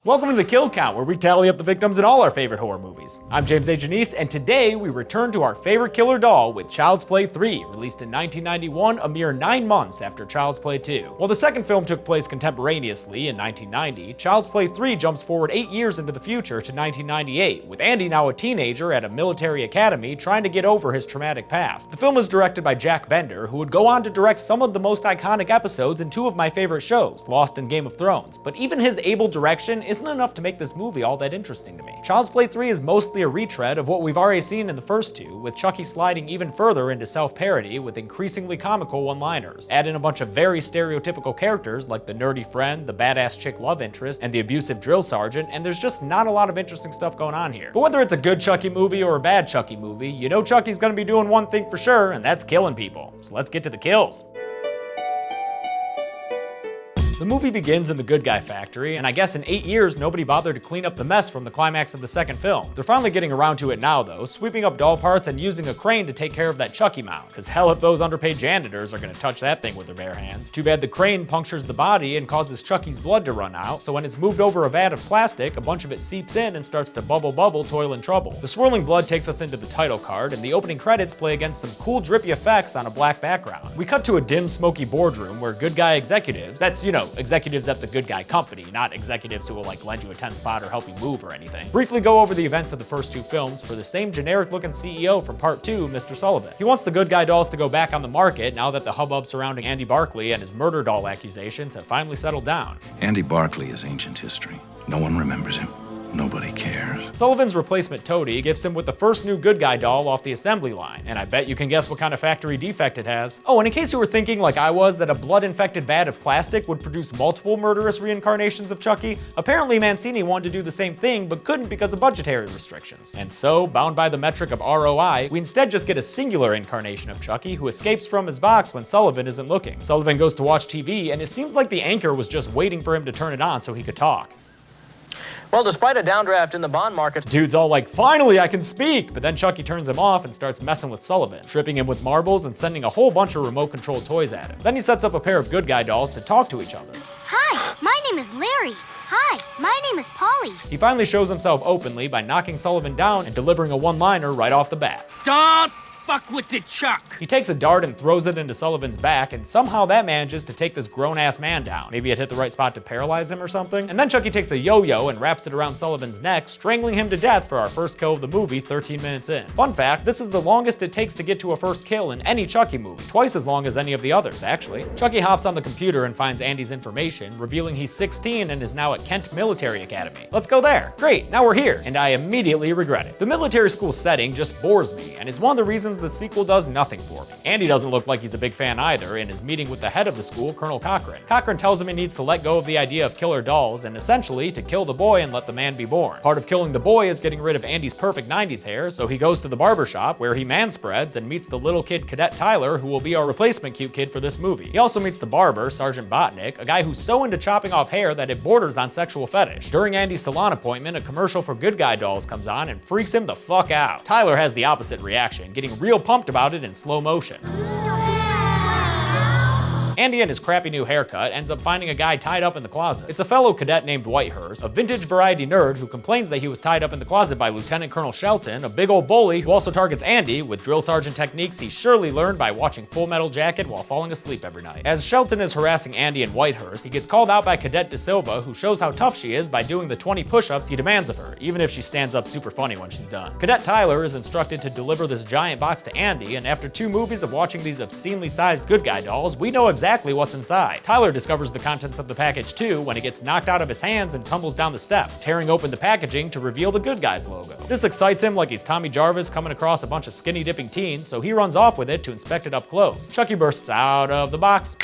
Welcome to the Kill Count, where we tally up the victims in all our favorite horror movies. I'm James A. Janice, and today we return to our favorite killer doll with Child's Play 3, released in 1991, a mere 9 months after Child's Play 2. While the second film took place contemporaneously in 1990, Child's Play 3 jumps forward 8 years into the future to 1998, with Andy now a teenager at a military academy trying to get over his traumatic past. The film was directed by Jack Bender, who would go on to direct some of the most iconic episodes in 2 of my favorite shows, Lost and Game of Thrones, but even his able direction isn't enough to make this movie all that interesting to me. Child's Play 3 is mostly a retread of what we've already seen in the first 2, with Chucky sliding even further into self-parody with increasingly comical one-liners. Add in a bunch of very stereotypical characters like the nerdy friend, the badass chick love interest, and the abusive drill sergeant, and there's just not a lot of interesting stuff going on here. But whether it's a good Chucky movie or a bad Chucky movie, you know Chucky's gonna be doing one thing for sure, and that's killing people. So let's get to the kills. The movie begins in the good guy factory, and I guess in 8 years nobody bothered to clean up the mess from the climax of the second film. They're finally getting around to it now though, sweeping up doll parts and using a crane to take care of that Chucky mount, cause hell if those underpaid janitors are gonna touch that thing with their bare hands. Too bad the crane punctures the body and causes Chucky's blood to run out, so when it's moved over a vat of plastic, a bunch of it seeps in and starts to bubble toil and trouble. The swirling blood takes us into the title card, and the opening credits play against some cool drippy effects on a black background. We cut to a dim smoky boardroom where good guy executives, that's executives at the good guy company, not executives who will lend you a 10 spot or help you move or anything, briefly go over the events of the first 2 films for the same generic looking CEO from part 2, Mr. Sullivan. He wants the good guy dolls to go back on the market now that the hubbub surrounding Andy Barclay and his murder doll accusations have finally settled down. Andy Barclay is ancient history. No one remembers him. Nobody cares. Sullivan's replacement Toady gifts him with the first new good guy doll off the assembly line, and I bet you can guess what kind of factory defect it has. Oh, and in case you were thinking like I was that a blood-infected vat of plastic would produce multiple murderous reincarnations of Chucky, apparently Mancini wanted to do the same thing but couldn't because of budgetary restrictions. And so, bound by the metric of ROI, we instead just get a singular incarnation of Chucky who escapes from his box when Sullivan isn't looking. Sullivan goes to watch TV, and it seems like the anchor was just waiting for him to turn it on so he could talk. Well, despite a downdraft in the bond market, dude's all like, finally I can speak! But then Chucky turns him off and starts messing with Sullivan, tripping him with marbles and sending a whole bunch of remote-controlled toys at him. Then he sets up a pair of good guy dolls to talk to each other. Hi, my name is Larry. Hi, my name is Polly. He finally shows himself openly by knocking Sullivan down and delivering a one-liner right off the bat. Don't fuck with the Chuck! He takes a dart and throws it into Sullivan's back, and somehow that manages to take this grown-ass man down. Maybe it hit the right spot to paralyze him or something? And then Chucky takes a yo-yo and wraps it around Sullivan's neck, strangling him to death for our first kill of the movie 13 minutes in. Fun fact, this is the longest it takes to get to a first kill in any Chucky movie. Twice as long as any of the others, actually. Chucky hops on the computer and finds Andy's information, revealing he's 16 and is now at Kent Military Academy. Let's go there. Great, now we're here, and I immediately regret it. The military school setting just bores me, and it's one of the reasons the sequel does nothing for me. Andy doesn't look like he's a big fan either, in his meeting with the head of the school, Colonel Cochran. Cochran tells him he needs to let go of the idea of killer dolls, and essentially to kill the boy and let the man be born. Part of killing the boy is getting rid of Andy's perfect 90s hair, so he goes to the barbershop where he manspreads and meets the little kid Cadet Tyler, who will be our replacement cute kid for this movie. He also meets the barber, Sergeant Botnick, a guy who's so into chopping off hair that it borders on sexual fetish. During Andy's salon appointment, a commercial for good guy dolls comes on and freaks him the fuck out. Tyler has the opposite reaction, getting real pumped about it in slow motion. Andy and his crappy new haircut ends up finding a guy tied up in the closet. It's a fellow cadet named Whitehurst, a vintage variety nerd who complains that he was tied up in the closet by Lieutenant Colonel Shelton, a big old bully who also targets Andy with drill sergeant techniques he surely learned by watching Full Metal Jacket while falling asleep every night. As Shelton is harassing Andy and Whitehurst, he gets called out by Cadet De Silva, who shows how tough she is by doing the 20 push-ups he demands of her, even if she stands up super funny when she's done. Cadet Tyler is instructed to deliver this giant box to Andy, and after 2 movies of watching these obscenely sized good guy dolls, we know exactly what's inside. Tyler discovers the contents of the package too when it gets knocked out of his hands and tumbles down the steps, tearing open the packaging to reveal the good guy's logo. This excites him like he's Tommy Jarvis coming across a bunch of skinny dipping teens, so he runs off with it to inspect it up close. Chucky bursts out of the box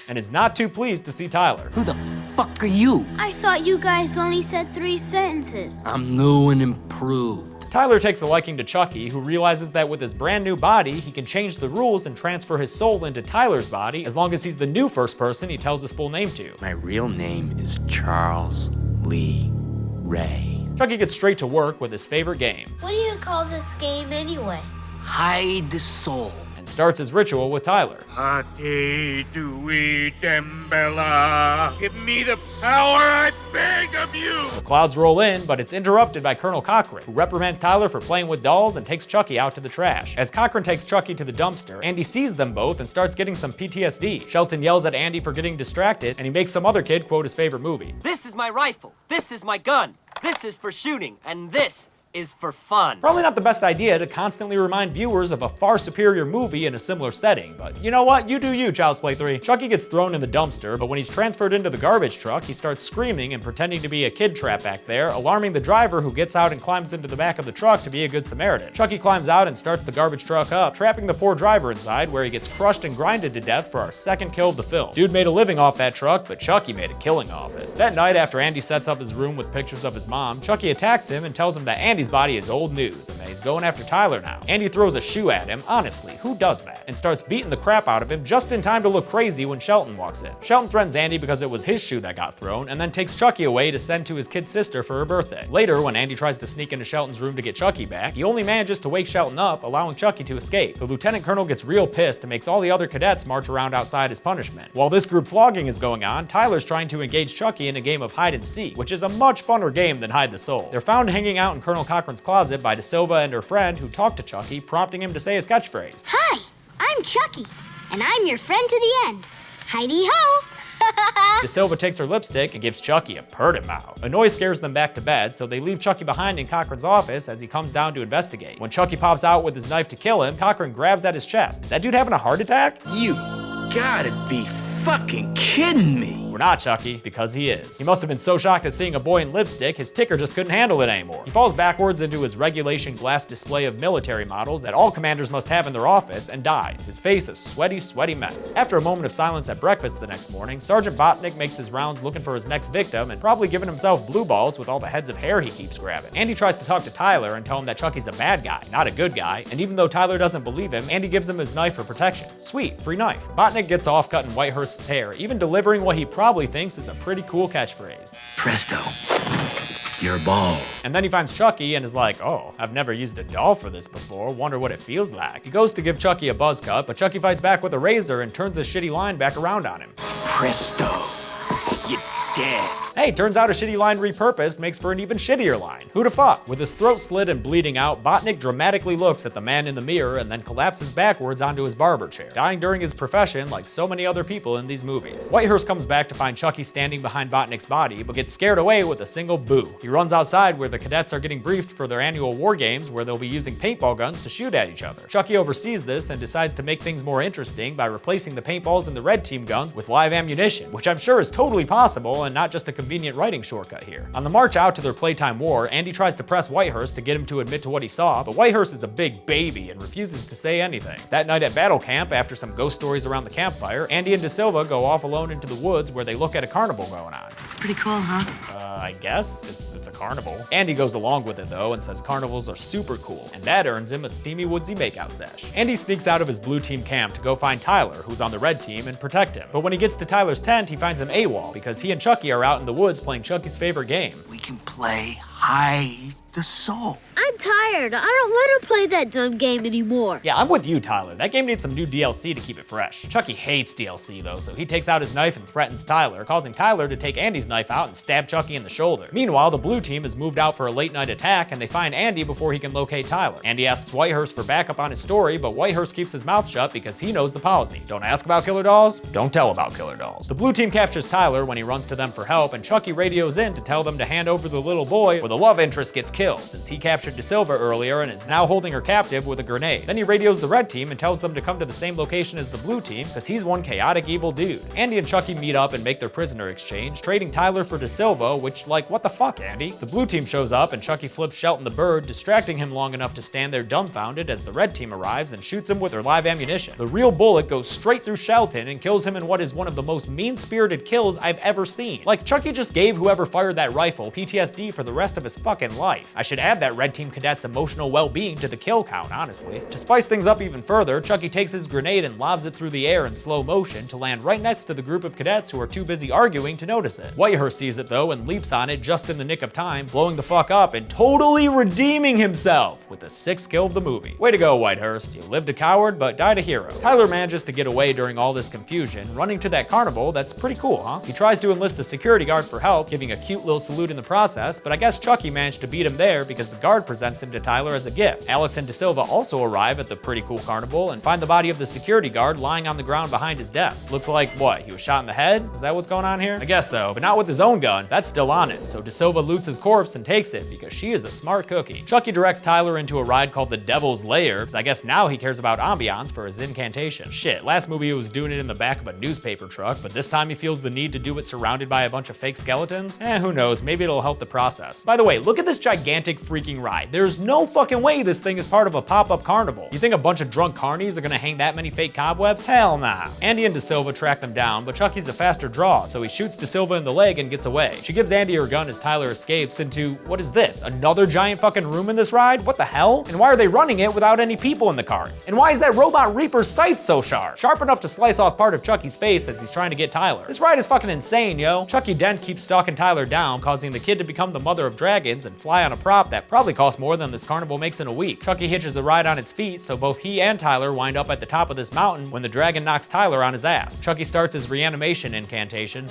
and is not too pleased to see Tyler. Who the fuck are you? I thought you guys only said 3 sentences. I'm new and improved. Tyler takes a liking to Chucky, who realizes that with his brand new body, he can change the rules and transfer his soul into Tyler's body as long as he's the new first person he tells his full name to. My real name is Charles Lee Ray. Chucky gets straight to work with his favorite game. What do you call this game anyway? Hide the soul. and starts his ritual with Tyler. Ate Dewey Dembella, give me the power I beg of you! The clouds roll in, but it's interrupted by Colonel Cochran, who reprimands Tyler for playing with dolls and takes Chucky out to the trash. As Cochran takes Chucky to the dumpster, Andy sees them both and starts getting some PTSD. Shelton yells at Andy for getting distracted, and he makes some other kid quote his favorite movie. This is my rifle, this is my gun, this is for shooting, and this is for fun. Probably not the best idea to constantly remind viewers of a far superior movie in a similar setting, but you know what? You do you, Child's Play 3. Chucky gets thrown in the dumpster, but when he's transferred into the garbage truck, he starts screaming and pretending to be a kid trapped back there, alarming the driver, who gets out and climbs into the back of the truck to be a good Samaritan. Chucky climbs out and starts the garbage truck up, trapping the poor driver inside, where he gets crushed and grinded to death for our second kill of the film. Dude made a living off that truck, but Chucky made a killing off it. That night, after Andy sets up his room with pictures of his mom, Chucky attacks him and tells him that Andy's body is old news and that he's going after Tyler now. Andy throws a shoe at him, honestly, who does that? And starts beating the crap out of him just in time to look crazy when Shelton walks in. Shelton threatens Andy because it was his shoe that got thrown, and then takes Chucky away to send to his kid sister for her birthday. Later, when Andy tries to sneak into Shelton's room to get Chucky back, he only manages to wake Shelton up, allowing Chucky to escape. The lieutenant colonel gets real pissed and makes all the other cadets march around outside as punishment. While this group flogging is going on, Tyler's trying to engage Chucky in a game of hide and seek, which is a much funner game than Hide the Soul. They're found hanging out in Colonel Cochran's closet by De Silva and her friend, who talk to Chucky, prompting him to say his catchphrase. Hi, I'm Chucky, and I'm your friend to the end. Heidi-ho! De Silva takes her lipstick and gives Chucky a purty mouth. A noise scares them back to bed, so they leave Chucky behind in Cochran's office as he comes down to investigate. When Chucky pops out with his knife to kill him, Cochran grabs at his chest. Is that dude having a heart attack? You gotta be fucking kidding me. We're not, Chucky, because he is. He must have been so shocked at seeing a boy in lipstick, his ticker just couldn't handle it anymore. He falls backwards into his regulation glass display of military models that all commanders must have in their office and dies, his face a sweaty, sweaty mess. After a moment of silence at breakfast the next morning, Sergeant Botnick makes his rounds looking for his next victim and probably giving himself blue balls with all the heads of hair he keeps grabbing. Andy tries to talk to Tyler and tell him that Chucky's a bad guy, not a good guy, and even though Tyler doesn't believe him, Andy gives him his knife for protection. Sweet, free knife. Botnick gets off cutting Whitehurst's hair, even delivering what he probably thinks is a pretty cool catchphrase. Presto. You're bald. And then he finds Chucky and is like, oh, I've never used a doll for this before, wonder what it feels like. He goes to give Chucky a buzz cut, but Chucky fights back with a razor and turns his shitty line back around on him. Presto. You're dead. Hey, turns out a shitty line repurposed makes for an even shittier line. Who'da fuck? With his throat slit and bleeding out, Botnick dramatically looks at the man in the mirror and then collapses backwards onto his barber chair, dying during his profession like so many other people in these movies. Whitehurst comes back to find Chucky standing behind Botnick's body, but gets scared away with a single boo. He runs outside where the cadets are getting briefed for their annual war games where they'll be using paintball guns to shoot at each other. Chucky oversees this and decides to make things more interesting by replacing the paintballs in the red team guns with live ammunition, which I'm sure is totally possible and not just a convenient writing shortcut here. On the march out to their playtime war, Andy tries to press Whitehurst to get him to admit to what he saw, but Whitehurst is a big baby and refuses to say anything. That night at battle camp, after some ghost stories around the campfire, Andy and De Silva go off alone into the woods where they look at a carnival going on. Pretty cool, huh? I guess. It's a carnival. Andy goes along with it though and says carnivals are super cool, and that earns him a steamy woodsy makeout sesh. Andy sneaks out of his blue team camp to go find Tyler, who's on the red team, and protect him. But when he gets to Tyler's tent, he finds him AWOL because he and Chucky are out in the woods playing Chucky's favorite game. We can play Hide the Soul. I'm tired. I don't want to play that dumb game anymore. Yeah, I'm with you, Tyler. That game needs some new DLC to keep it fresh. Chucky hates DLC though, so he takes out his knife and threatens Tyler, causing Tyler to take Andy's knife out and stab Chucky in the shoulder. Meanwhile, the blue team has moved out for a late night attack and they find Andy before he can locate Tyler. Andy asks Whitehurst for backup on his story, but Whitehurst keeps his mouth shut because he knows the policy. Don't ask about killer dolls, don't tell about killer dolls. The blue team captures Tyler when he runs to them for help, and Chucky radios in to tell them to hand over the little boy, where the love interest gets killed since he captured De Silva earlier and is now holding her captive with a grenade. Then he radios the red team and tells them to come to the same location as the blue team because he's one chaotic evil dude. Andy and Chucky meet up and make their prisoner exchange, trading Tyler for De Silva, which, like, what the fuck, Andy? The blue team shows up and Chucky flips Shelton the bird, distracting him long enough to stand there dumbfounded as the red team arrives and shoots him with their live ammunition. The real bullet goes straight through Shelton and kills him in what is one of the most mean-spirited kills I've ever seen. Like, Chucky just gave whoever fired that rifle PTSD for the rest of his fucking life. I should add that red Team Cadet's emotional well-being to the kill count, honestly. To spice things up even further, Chucky takes his grenade and lobs it through the air in slow motion to land right next to the group of cadets who are too busy arguing to notice it. Whitehurst sees it though and leaps on it just in the nick of time, blowing the fuck up and totally redeeming himself with the 6th kill of the movie. Way to go, Whitehurst. You lived a coward, but died a hero. Tyler manages to get away during all this confusion, running to that carnival. That's pretty cool, huh? He tries to enlist a security guard for help, giving a cute little salute in the process, but I guess Chucky managed to beat him there because the guard presents him to Tyler as a gift. Alex and De Silva also arrive at the pretty cool carnival and find the body of the security guard lying on the ground behind his desk. Looks like, what, he was shot in the head? Is that what's going on here? I guess so, but not with his own gun. That's still on him, so De Silva loots his corpse and takes it because she is a smart cookie. Chucky directs Tyler into a ride called the Devil's Lair, because I guess now he cares about ambiance for his incantation. Shit, last movie he was doing it in the back of a newspaper truck, but this time he feels the need to do it surrounded by a bunch of fake skeletons? Who knows, maybe it'll help the process. By the way, look at this gigantic freaking ride. There's no fucking way this thing is part of a pop-up carnival. You think a bunch of drunk carnies are gonna hang that many fake cobwebs? Hell nah. Andy and De Silva track them down, but Chucky's a faster draw, so he shoots De Silva in the leg and gets away. She gives Andy her gun as Tyler escapes into, what is this, another giant fucking room in this ride? What the hell? And why are they running it without any people in the carts? And why is that robot Reaper's sight so sharp? Sharp enough to slice off part of Chucky's face as he's trying to get Tyler. This ride is fucking insane, yo. Chucky Dent keeps stalking Tyler down, causing the kid to become the mother of dragons and fly on a prop that probably costs more than this carnival makes in a week. Chucky hitches the ride on its feet, so both he and Tyler wind up at the top of this mountain when the dragon knocks Tyler on his ass. Chucky starts his reanimation incantation.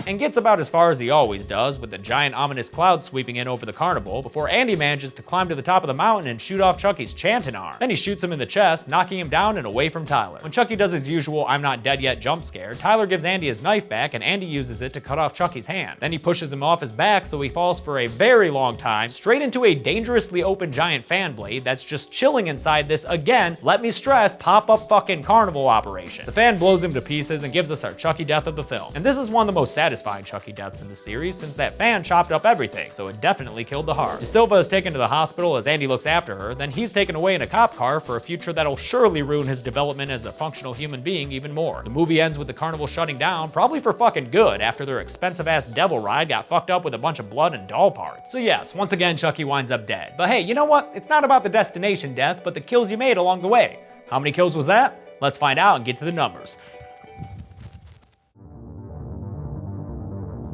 And gets about as far as he always does, with the giant ominous cloud sweeping in over the carnival, before Andy manages to climb to the top of the mountain and shoot off Chucky's chanting arm. Then he shoots him in the chest, knocking him down and away from Tyler. When Chucky does his usual "I'm not dead yet" jump scare, Tyler gives Andy his knife back and Andy uses it to cut off Chucky's hand. Then he pushes him off his back so he falls for a very long time, straight into a dangerously open giant fan blade that's just chilling inside this, again, let me stress, pop-up fucking carnival operation. The fan blows him to pieces and gives us our Chucky death of the film. And this is one of the most satisfying Chucky deaths in the series, since that fan chopped up everything, so it definitely killed the heart. De Silva is taken to the hospital as Andy looks after her, then he's taken away in a cop car for a future that'll surely ruin his development as a functional human being even more. The movie ends with the carnival shutting down, probably for fucking good, after their expensive-ass devil ride got fucked up with a bunch of blood and doll parts. So yes, once again Chucky winds up dead. But hey, you know what? It's not about the destination death, but the kills you made along the way. How many kills was that? Let's find out and get to the numbers.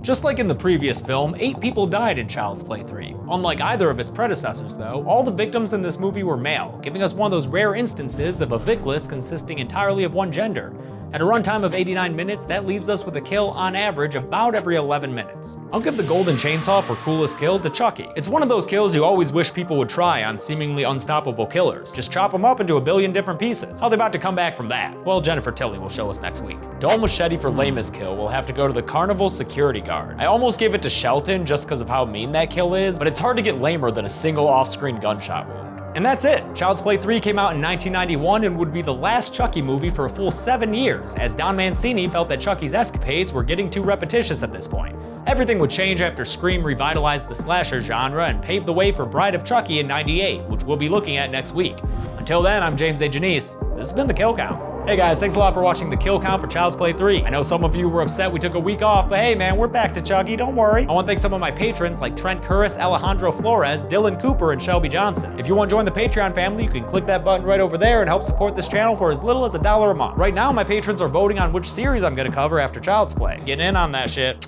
Just like in the previous film, 8 people died in Child's Play 3. Unlike either of its predecessors though, all the victims in this movie were male, giving us one of those rare instances of a vic list consisting entirely of one gender. At a runtime of 89 minutes, that leaves us with a kill on average about every 11 minutes. I'll give the golden chainsaw for coolest kill to Chucky. It's one of those kills you always wish people would try on seemingly unstoppable killers. Just chop them up into a billion different pieces. How are they about to come back from that? Well, Jennifer Tilly will show us next week. Dull machete for lamest kill will have to go to the carnival security guard. I almost gave it to Shelton just because of how mean that kill is, but it's hard to get lamer than a single off-screen gunshot wound. And that's it. Child's Play 3 came out in 1991 and would be the last Chucky movie for a full 7 years, as Don Mancini felt that Chucky's escapades were getting too repetitious at this point. Everything would change after Scream revitalized the slasher genre and paved the way for Bride of Chucky in '98, which we'll be looking at next week. Until then, I'm James A. Janice. This has been The Kill Count. Hey guys, thanks a lot for watching The Kill Count for Child's Play 3. I know some of you were upset we took a week off, but hey man, we're back to Chucky, don't worry. I want to thank some of my patrons like Trent Curris, Alejandro Flores, Dylan Cooper, and Shelby Johnson. If you want to join the Patreon family, you can click that button right over there and help support this channel for as little as $1 a month. Right now, my patrons are voting on which series I'm gonna cover after Child's Play. Get in on that shit.